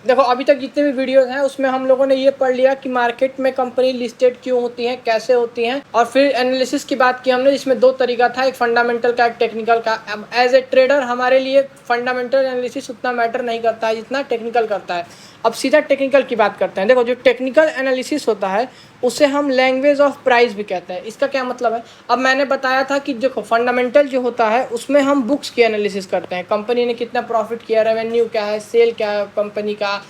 देखो अभी तक जितने भी वीडियोस हैं उसमें हम लोगों ने ये पढ़ लिया कि मार्केट में कंपनी लिस्टेड क्यों होती हैं, कैसे होती हैं, और फिर एनालिसिस की बात की हमने, जिसमें दो तरीका था, एक फंडामेंटल का, एक टेक्निकल का। अब एज ए ट्रेडर हमारे लिए फंडामेंटल एनालिसिस उतना मैटर नहीं करता है जितना टेक्निकल करता है। अब सीधा टेक्निकल की बात करते हैं। देखो जो टेक्निकल एनालिसिस होता है उसे हम लैंग्वेज ऑफ प्राइस भी कहते हैं। इसका क्या मतलब है? अब मैंने बताया था कि देखो फंडामेंटल जो होता है उसमें हम बुक्स की एनालिसिस करते हैं, कंपनी ने कितना प्रॉफिट किया, रेवेन्यू क्या है, सेल क्या है कंपनी का,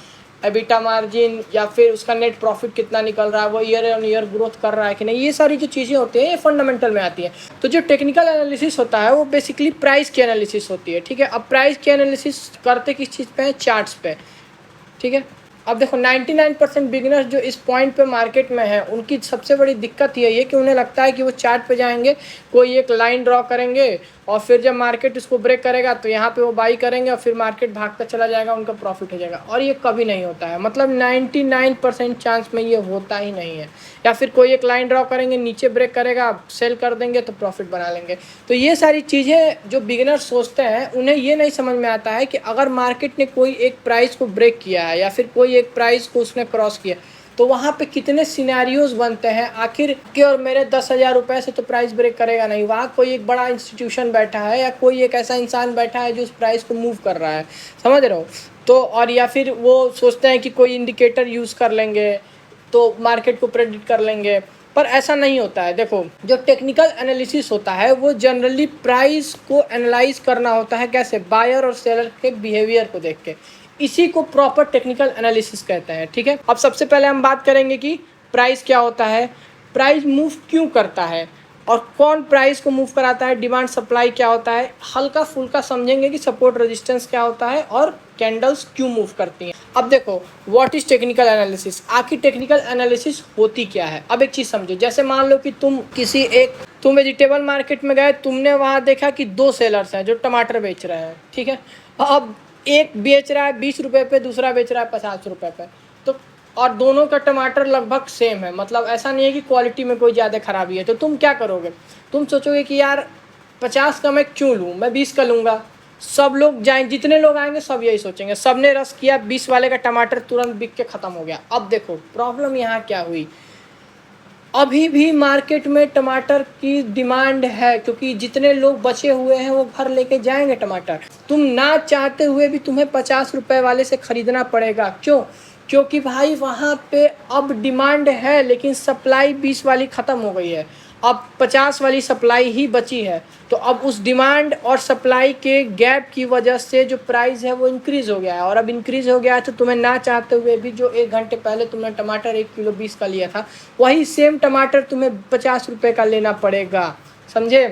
एबिटा मार्जिन, या फिर उसका नेट प्रॉफिट कितना निकल रहा है, वो ईयर ऑन ईयर ग्रोथ कर रहा है कि नहीं, ये सारी जो चीज़ें होती हैं ये फंडामेंटल में आती हैं। तो जो टेक्निकल एनालिसिस होता है वो बेसिकली प्राइस की एनालिसिस होती है, ठीक है। अब प्राइस की एनालिसिस करते किस चीज़ पे है? चार्ट्स पे, ठीक है। अब देखो 99% बिगिनर्स जो इस पॉइंट पे मार्केट में है उनकी सबसे बड़ी दिक्कत यही है कि उन्हें लगता है कि वो चार्ट पे जाएंगे, कोई एक लाइन ड्रॉ करेंगे, और फिर जब मार्केट इसको ब्रेक करेगा तो यहाँ पे वो बाई करेंगे और फिर मार्केट भागता चला जाएगा, उनका प्रॉफिट हो जाएगा। और ये कभी नहीं होता है, मतलब 99% चांस में ये होता ही नहीं है। या फिर कोई एक लाइन ड्रॉ करेंगे, नीचे ब्रेक करेगा, सेल कर देंगे तो प्रॉफिट बना लेंगे। तो ये सारी चीज़ें जो बिगिनर सोचते हैं उन्हें ये नहीं समझ में आता है कि अगर मार्केट ने कोई एक प्राइस को ब्रेक किया है या फिर कोई एक प्राइस को उसने क्रॉस किया तो वहाँ पे कितने सिनेरियोज बनते हैं। आखिर कि और मेरे 10,000 रुपये से तो प्राइस ब्रेक करेगा नहीं, वहाँ कोई एक बड़ा इंस्टीट्यूशन बैठा है या कोई एक ऐसा इंसान बैठा है जो उस प्राइस को मूव कर रहा है, समझ रहे हो। तो और या फिर वो सोचते हैं कि कोई इंडिकेटर यूज़ कर लेंगे तो मार्केट को प्रेडिक्ट कर लेंगे, पर ऐसा नहीं होता है। देखो जो टेक्निकल एनालिसिस होता है वो जनरली प्राइस को एनालाइज करना होता है, कैसे? बायर और सेलर के बिहेवियर को देख के। इसी को प्रॉपर टेक्निकल एनालिसिस कहते हैं, ठीक है। अब सबसे पहले हम बात करेंगे कि प्राइस क्या होता है, प्राइस मूव क्यों करता है, और कौन प्राइस को मूव कराता है, डिमांड सप्लाई क्या होता है, हल्का फुल्का समझेंगे कि सपोर्ट रेजिस्टेंस क्या होता है और कैंडल्स क्यों मूव करती हैं। अब देखो व्हाट इज टेक्निकल एनालिसिस, आखिर टेक्निकल एनालिसिस होती क्या है। अब एक चीज़ समझो, जैसे मान लो कि तुम वेजिटेबल मार्केट में गए, तुमने वहाँ देखा कि दो सेलर्स हैं जो टमाटर बेच रहे हैं, ठीक है। अब एक बेच रहा है 20 रुपये पे, दूसरा बेच रहा है 50 रुपये पे, तो और दोनों का टमाटर लगभग सेम है, मतलब ऐसा नहीं है कि क्वालिटी में कोई ज़्यादा खराबी है। तो तुम क्या करोगे? तुम सोचोगे कि यार 50 का मैं क्यों लूँ, मैं 20 का लूँगा। सब लोग जाएं, जितने लोग आएंगे सब यही सोचेंगे, सब ने रस किया, 20 वाले का टमाटर तुरंत बिक के ख़त्म हो गया। अब देखो प्रॉब्लम यहाँ क्या हुई, अभी भी मार्केट में टमाटर की डिमांड है, क्योंकि जितने लोग बचे हुए हैं वो घर लेके जाएंगे टमाटर। तुम ना चाहते हुए भी तुम्हें 50 रुपए वाले से ख़रीदना पड़ेगा। क्यों? क्योंकि भाई वहाँ पे अब डिमांड है लेकिन सप्लाई 20 वाली ख़त्म हो गई है, अब 50 वाली सप्लाई ही बची है। तो अब उस डिमांड और सप्लाई के गैप की वजह से जो प्राइस है वो इंक्रीज़ हो गया है, और अब इंक्रीज़ हो गया है तो तुम्हें ना चाहते हुए भी जो 1 घंटे पहले तुमने टमाटर 1 किलो 20 का लिया था, वही सेम टमाटर तुम्हें 50 रुपये का लेना पड़ेगा, समझे।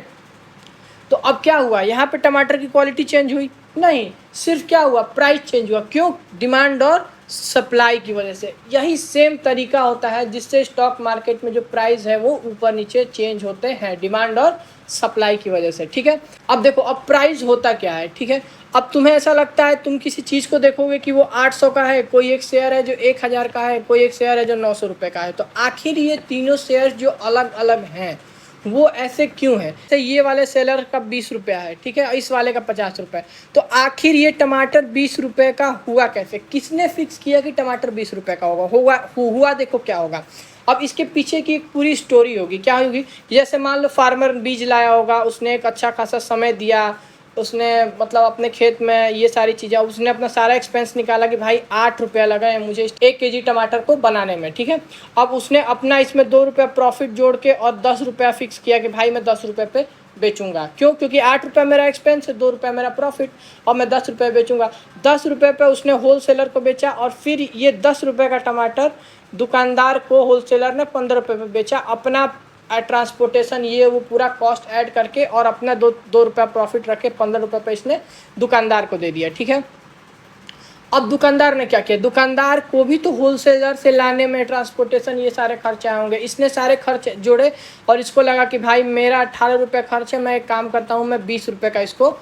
तो अब क्या हुआ, यहाँ पे टमाटर की क्वालिटी चेंज हुई नहीं, सिर्फ क्या हुआ, प्राइस चेंज हुआ। क्यों? डिमांड और सप्लाई की वजह से। यही सेम तरीका होता है जिससे स्टॉक मार्केट में जो प्राइस है वो ऊपर नीचे चेंज होते हैं, डिमांड और सप्लाई की वजह से, ठीक है। अब देखो अब प्राइस होता क्या है, ठीक है। अब तुम्हें ऐसा लगता है, तुम किसी चीज़ को देखोगे कि वो 800 का है, कोई एक शेयर है जो 1000 का है, कोई एक शेयर है जो 900 रुपये का है। तो आखिर ये तीनों शेयर जो अलग अलग हैं वो ऐसे क्यों है? तो ये वाले सेलर का 20 रुपया है, ठीक है, इस वाले का 50 रुपये। तो आखिर ये टमाटर 20 रुपये का हुआ कैसे? किसने फिक्स किया कि टमाटर 20 रुपये का हुआ देखो क्या होगा। अब इसके पीछे की एक पूरी स्टोरी होगी। क्या होगी? जैसे मान लो फार्मर बीज लाया होगा, उसने एक अच्छा खासा समय दिया, उसने मतलब अपने खेत में ये सारी चीज़ें, उसने अपना सारा एक्सपेंस निकाला कि भाई 8 रुपया लगा है मुझे 1 केजी टमाटर को बनाने में, ठीक है। अब उसने अपना इसमें 2 रुपया प्रॉफिट जोड़ के और 10 रुपया फिक्स किया कि भाई मैं 10 रुपये पे बेचूंगा। क्यों? क्योंकि 8 रुपया मेरा एक्सपेंस है, 2 रुपया मेरा प्रॉफिट, और मैं 10 रुपये बेचूंगा। 10 रुपये पे उसने होल सेलर को बेचा, और फिर ये 10 रुपये का टमाटर दुकानदार को होल सेलर ने 15 रुपये पे बेचा, अपना ट्रांसपोर्टेशन ये वो पूरा कॉस्ट ऐड करके, और अपना 2 रुपया प्रॉफिट रख के 15 रुपये पे इसने दुकानदार को दे दिया, ठीक है। अब दुकानदार ने क्या किया, दुकानदार को भी तो होलसेलर से लाने में ट्रांसपोर्टेशन ये सारे खर्चे आएंगे, इसने सारे खर्च जोड़े और इसको लगा कि भाई मेरा 18 रुपये खर्च है, मैं एक काम करता हूँ मैं 20 रुपये का इसको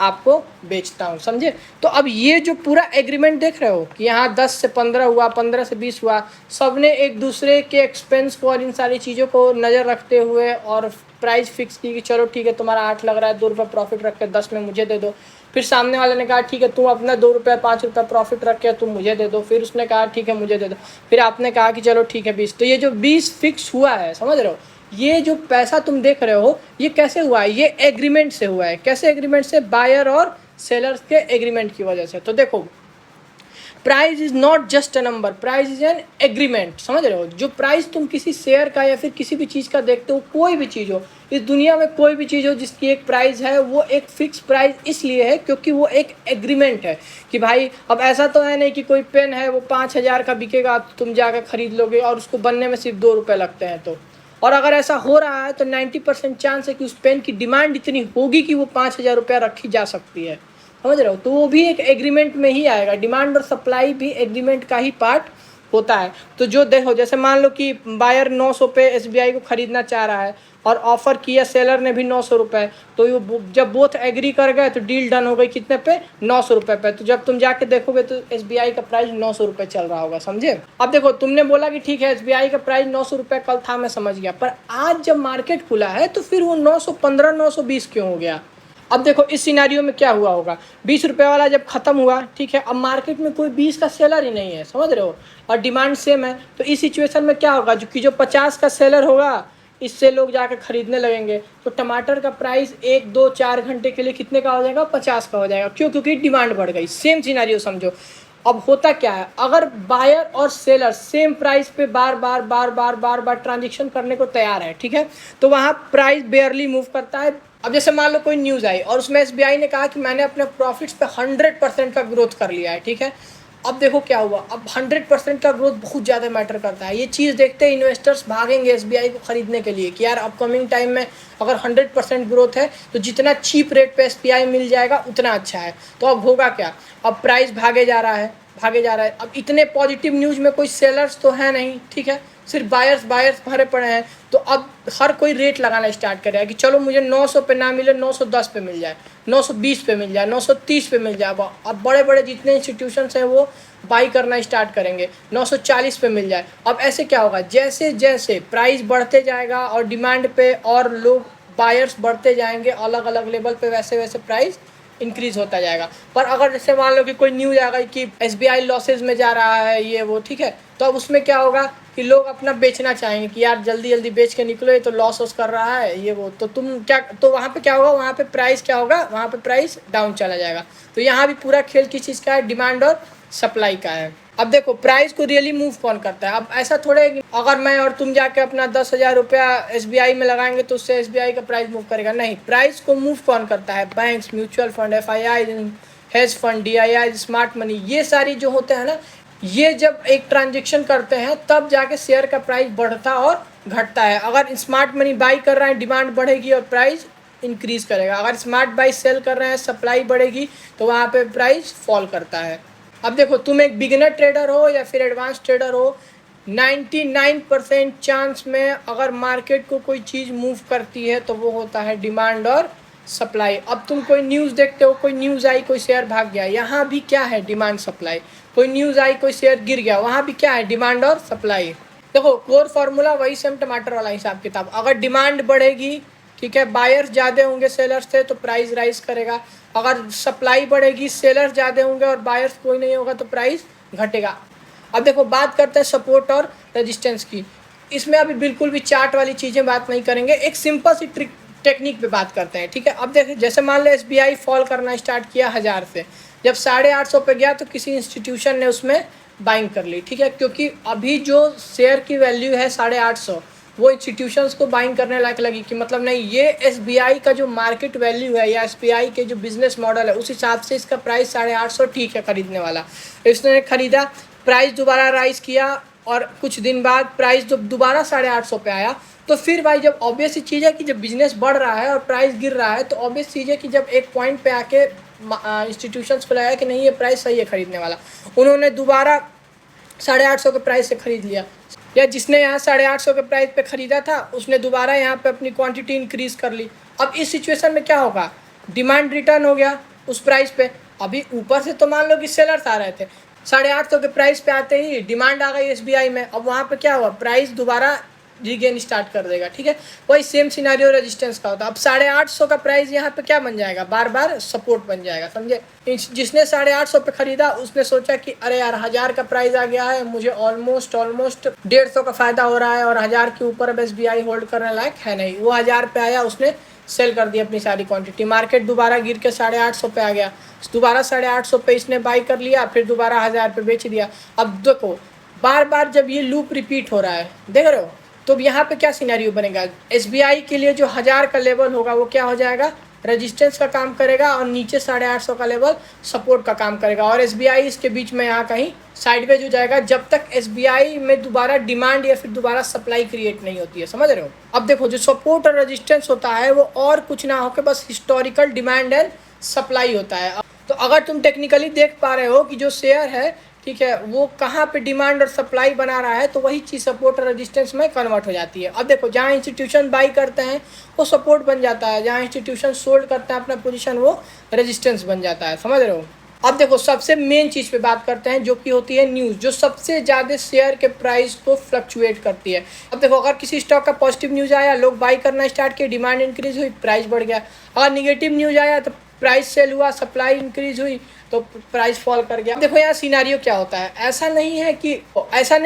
आपको बेचता हूँ, समझे। तो अब ये जो पूरा एग्रीमेंट देख रहे हो कि यहाँ 10 से 15 हुआ, 15 से 20 हुआ, सबने एक दूसरे के एक्सपेंस को और इन सारी चीज़ों को नज़र रखते हुए और प्राइस फिक्स की कि चलो ठीक है तुम्हारा 8 लग रहा है, 2 रुपये प्रॉफिट रख के 10 में मुझे दे दो। फिर सामने वाले ने कहा ठीक है तुम अपना 2 रुपये 5 रुपये प्रॉफिट रख के तुम मुझे दे दो, फिर उसने कहा ठीक है मुझे दे दो, फिर आपने कहा कि चलो ठीक है 20। तो ये जो 20 फिक्स हुआ है, समझ रहे हो, ये जो पैसा तुम देख रहे हो ये कैसे हुआ है, ये एग्रीमेंट से हुआ है। कैसे एग्रीमेंट से? बायर और सेलर्स के एग्रीमेंट की वजह से। तो देखो price is not just a number, price is an agreement, समझ रहे हो। जो प्राइस तुम किसी शेयर का या फिर किसी भी चीज़ का देखते हो, कोई भी चीज़ हो इस दुनिया में, कोई भी चीज़ हो जिसकी एक प्राइस है, वो एक फिक्स प्राइस इसलिए है क्योंकि वो एक एग्रीमेंट है कि भाई अब ऐसा तो है नहीं कि कोई पेन है वो 5,000 का बिकेगा तुम जाकर खरीद लोगे और उसको बनने में सिर्फ 2 रुपये लगते हैं। तो और अगर ऐसा हो रहा है तो 90% चांस है कि उस पेन की डिमांड इतनी होगी कि वो 5,000 रुपया रखी जा सकती है, समझ रहे हो। तो वो भी एक एग्रीमेंट में ही आएगा, डिमांड और सप्लाई भी एग्रीमेंट का ही पार्ट होता है। तो जो देखो जैसे मान लो कि बायर 900 पे SBI को ख़रीदना चाह रहा है और ऑफ़र किया सेलर ने भी 900 रुपये, तो वो जब बोथ एग्री कर गए तो डील डन हो गई कितने पे? 900 रुपये पे। तो जब तुम जाके देखोगे तो SBI का प्राइस 900 रुपये चल रहा होगा, समझे। अब देखो तुमने बोला कि ठीक है SBI का प्राइस 900 रुपये कल था, मैं समझ गया, पर आज जब मार्केट खुला है तो फिर वो 915 920 क्यों हो गया? अब देखो इस सिनेरियो में क्या हुआ होगा, 20 रुपये वाला जब ख़त्म हुआ, ठीक है, अब मार्केट में कोई 20 का सेलर ही नहीं है, समझ रहे हो, और डिमांड सेम है। तो इस सिचुएशन में क्या होगा, जो 50 का सेलर होगा इससे लोग जाकर ख़रीदने लगेंगे, तो टमाटर का प्राइस 1 2 4 घंटे के लिए कितने का हो जाएगा? 50 का हो जाएगा। क्यों? क्योंकि डिमांड बढ़ गई। सेम सिनेरियो समझो। अब होता क्या है, अगर बायर और सेलर सेम प्राइस पे बार बार ट्रांजेक्शन करने को तैयार है, ठीक है, तो वहाँ प्राइस बेयरली मूव करता है। अब जैसे मान लो कोई न्यूज़ आई और उसमें SBI ने कहा कि मैंने अपने प्रॉफिट्स पे 100% का ग्रोथ कर लिया है, ठीक है। अब देखो क्या हुआ, अब 100% का ग्रोथ बहुत ज़्यादा मैटर करता है। ये चीज़ देखते ही इन्वेस्टर्स भागेंगे SBI को ख़रीदने के लिए कि यार अपकमिंग टाइम में अगर 100% ग्रोथ है तो जितना चीप रेट पे SBI मिल जाएगा उतना अच्छा है। तो अब होगा क्या, अब प्राइस भागे जा रहा है। अब इतने पॉजिटिव न्यूज़ में कोई सेलर्स तो है नहीं, ठीक है, सिर्फ बायर्स भरे पड़े हैं। तो अब हर कोई रेट लगाना स्टार्ट करेगा कि चलो मुझे 900 पे ना मिले 910 पे मिल जाए, 920 पे मिल जाए, 930 पे मिल जाए। अब बड़े बड़े जितने इंस्टीट्यूशंस हैं वो बाई करना स्टार्ट करेंगे, 940 पे मिल जाए। अब ऐसे क्या होगा, जैसे जैसे प्राइस बढ़ते जाएगा और डिमांड पे और लोग बायर्स बढ़ते जाएंगे अलग अलग लेवल पे, वैसे वैसे प्राइस इंक्रीज़ होता जाएगा। पर अगर जैसे मान लो कि कोई न्यूज़ आ गई कि SBI लॉसेज में जा रहा है ये वो, ठीक है, तो अब उसमें क्या होगा कि लोग अपना बेचना चाहेंगे कि यार जल्दी जल्दी बेच के निकलो, ये तो लॉस कर रहा है ये वो, तो तुम क्या, तो वहाँ पे क्या होगा, वहाँ पे प्राइस क्या होगा, वहाँ पे प्राइस डाउन चला जाएगा। तो यहाँ भी पूरा खेल किस चीज़ का है, डिमांड और सप्लाई का है। अब देखो प्राइस को रियली मूव कौन करता है। अब ऐसा थोड़े अगर मैं और तुम जाके अपना 10,000 रुपया SBI में लगाएंगे तो उससे SBI का प्राइस मूव करेगा, नहीं। प्राइस को मूव कौन करता है, banks, mutual fund, FII, hedge fund, DII, smart money, ये सारी जो होते हैं ना, ये जब एक ट्रांजेक्शन करते हैं तब जाके शेयर का प्राइस बढ़ता और घटता है। अगर स्मार्ट मनी बाई कर रहे हैं डिमांड बढ़ेगी और प्राइस इंक्रीज़ करेगा, अगर स्मार्ट बाई सेल कर रहे हैं सप्लाई बढ़ेगी तो वहाँ पे प्राइस फॉल करता है। अब देखो तुम एक बिगिनर ट्रेडर हो या फिर एडवांस ट्रेडर हो, 99% चांस में अगर मार्केट को कोई चीज़ मूव करती है तो वो होता है डिमांड और सप्लाई। अब तुम कोई न्यूज़ देखते हो, कोई न्यूज़ आई कोई शेयर भाग गया, यहाँ भी क्या है, डिमांड सप्लाई। कोई न्यूज़ आई कोई शेयर गिर गया, वहाँ भी क्या है, डिमांड और सप्लाई। देखो कोर फार्मूला वही सेम टमाटर वाला हिसाब किताब। अगर डिमांड बढ़ेगी, ठीक है, बायर्स ज़्यादा होंगे सेलर्स से तो प्राइस राइज करेगा। अगर सप्लाई बढ़ेगी, सेलर्स ज़्यादा होंगे और बायर्स कोई नहीं होगा तो प्राइस घटेगा। अब देखो बात करते हैं सपोर्ट और रेजिस्टेंस की। इसमें अभी बिल्कुल भी चार्ट वाली चीज़ें बात नहीं करेंगे, एक सिंपल सी टेक्निक पे बात करते हैं, ठीक है। अब देखिए जैसे मान लो SBI फॉल करना स्टार्ट किया 1000 से, जब 850 पे गया तो किसी इंस्टीट्यूशन ने उसमें बाइंग कर ली, ठीक है, क्योंकि अभी जो शेयर की वैल्यू है 850, वो इंस्टीट्यूशंस को बाइंग करने लायक लगी कि मतलब नहीं, ये SBI का जो मार्केट वैल्यू है या SBI के जो बिजनेस मॉडल है उस हिसाब से इसका प्राइस 850 ठीक है खरीदने वाला। इसने खरीदा, प्राइस दोबारा राइज किया और कुछ दिन बाद प्राइस जब दोबारा 850 पे आया, तो फिर भाई जब ऑब्वियस चीज़ है कि जब बिजनेस बढ़ रहा है और प्राइस गिर रहा है तो ऑब्वियस चीज़ है कि जब एक पॉइंट पे आके इंस्टीट्यूशंस को लगाया कि नहीं ये प्राइस सही है खरीदने वाला, उन्होंने दोबारा 850 के प्राइस से ख़रीद लिया, या जिसने यहाँ 850 के प्राइस पे ख़रीदा था उसने दोबारा यहाँ पे अपनी क्वांटिटी इंक्रीज़ कर ली। अब इस सिचुएशन में क्या होगा, डिमांड रिटर्न हो गया उस प्राइस पे। अभी ऊपर से तो मान लो कि सेलर्स आ रहे थे, 850 के प्राइस पे आते ही डिमांड आ गई SBI में, अब वहाँ पे क्या हुआ, प्राइस दोबारा रिगेन स्टार्ट कर देगा। ठीक है, वही सेम सिनेरियो रेजिस्टेंस का होता है। अब 850 का प्राइस यहाँ पे क्या बन जाएगा, बार बार सपोर्ट बन जाएगा, समझे। जिसने 850 पे खरीदा उसने सोचा कि अरे यार 1000 का प्राइस आ गया है, मुझे ऑलमोस्ट 150 का फायदा हो रहा है और 1000 के ऊपर अब SBI होल्ड करने लायक है नहीं। वो 1000 पे आया, उसने सेल कर दी अपनी सारी क्वांटिटी। मार्केट दोबारा गिर के 850 पे आ गया, दोबारा 850 पे इसने बाई कर लिया, फिर दोबारा 1000 पे बेच दिया। अब देखो बार बार जब ये लूप रिपीट हो रहा है, देख रहे हो, तो यहाँ पे क्या सिनेरियो बनेगा, SBI के लिए जो 1000 का लेवल होगा वो क्या हो जाएगा, रेजिस्टेंस का काम करेगा, और नीचे 850 का लेवल सपोर्ट का काम करेगा, और SBI इसके बीच में यहाँ कहीं साइडवेज हो जाएगा, जब तक SBI में दोबारा डिमांड या फिर दोबारा सप्लाई क्रिएट नहीं होती है, समझ रहे हो। अब देखो जो सपोर्ट और रेजिस्टेंस होता है वो और कुछ ना होकर बस हिस्टोरिकल डिमांड एंड सप्लाई होता है। तो अगर तुम टेक्निकली देख पा रहे हो कि जो शेयर है, ठीक है, वो कहाँ पे डिमांड और सप्लाई बना रहा है, तो वही चीज़ सपोर्ट और रेजिस्टेंस में कन्वर्ट हो जाती है। अब देखो जहाँ इंस्टीट्यूशन बाई करते हैं वो सपोर्ट बन जाता है, जहाँ इंस्टीट्यूशन सोल्ड करते हैं अपना पोजीशन वो रेजिस्टेंस बन जाता है, समझ रहे हो। अब देखो सबसे मेन चीज़ पे बात करते हैं जो कि होती है न्यूज़, जो सबसे ज़्यादा शेयर के प्राइस को फ्लक्चुएट करती है। अब देखो अगर किसी स्टॉक का पॉजिटिव न्यूज़ आया, लोग बाई करना स्टार्ट किए, डिमांड इंक्रीज हुई, प्राइस बढ़ गया। अगर निगेटिव न्यूज़ आया तो प्राइस सेल हुआ, सप्लाई इंक्रीज हुई तो प्राइस फॉल कर गया। देखो यहाँ सिनेरियो क्या होता है, ऐसा नहीं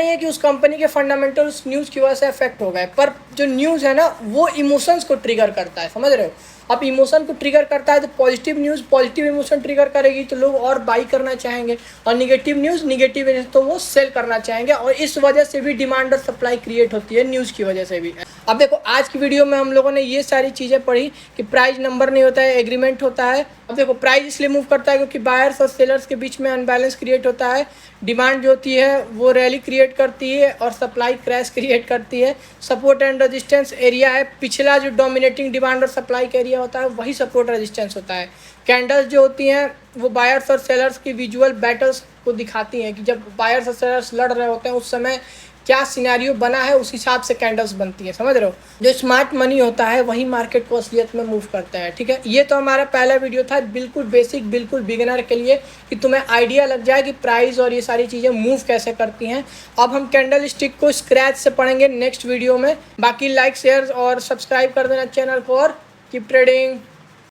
है कि उस कंपनी के फंडामेंटल उस न्यूज़ की वजह से अफेक्ट हो गए, पर जो न्यूज़ है ना वो इमोशंस को ट्रिगर करता है, समझ रहे हो। अब इमोशन को ट्रिगर करता है तो positive news positive emotion trigger करेगी तो लोग और बाई करना चाहेंगे, और निगेटिव न्यूज़ निगेटिव तो वो सेल करना चाहेंगे, और इस वजह से भी डिमांड और सप्लाई क्रिएट होती है न्यूज़ की वजह से भी। अब देखो आज की वीडियो में हम लोगों ने ये सारी चीज़ें पढ़ी कि प्राइस नंबर नहीं होता है, एग्रीमेंट होता है। अब देखो प्राइस इसलिए मूव करता है क्योंकि बायर्स और सेलर्स के बीच में अनबैलेंस क्रिएट होता है, डिमांड जो होती है वो रैली क्रिएट करती है और सप्लाई क्रैश क्रिएट करती है। सपोर्ट एंड रेजिस्टेंस एरिया है, पिछला जो डोमिनेटिंग डिमांड और सप्लाई का एरिया होता है वही सपोर्ट रेजिस्टेंस होता है। कैंडल्स जो होती हैं वो बायर्स और सेलर्स की विजुअल बैटल्स को दिखाती हैं कि जब बायर्स और सेलर्स लड़ रहे होते हैं उस समय क्या सिनेरियो बना है, उस हिसाब से कैंडल्स बनती है, समझ रहे हो। जो स्मार्ट मनी होता है वही मार्केट को असलियत में मूव करता है। ठीक है, ये तो हमारा पहला वीडियो था, बिल्कुल बेसिक, बिल्कुल बिगिनर के लिए, कि तुम्हें आइडिया लग जाए कि प्राइस और ये सारी चीज़ें मूव कैसे करती हैं। अब हम कैंडल स्टिक को स्क्रैच से पढ़ेंगे नेक्स्ट वीडियो में। बाकी लाइक शेयर और सब्सक्राइब कर देना चैनल को, और कीप ट्रेडिंग।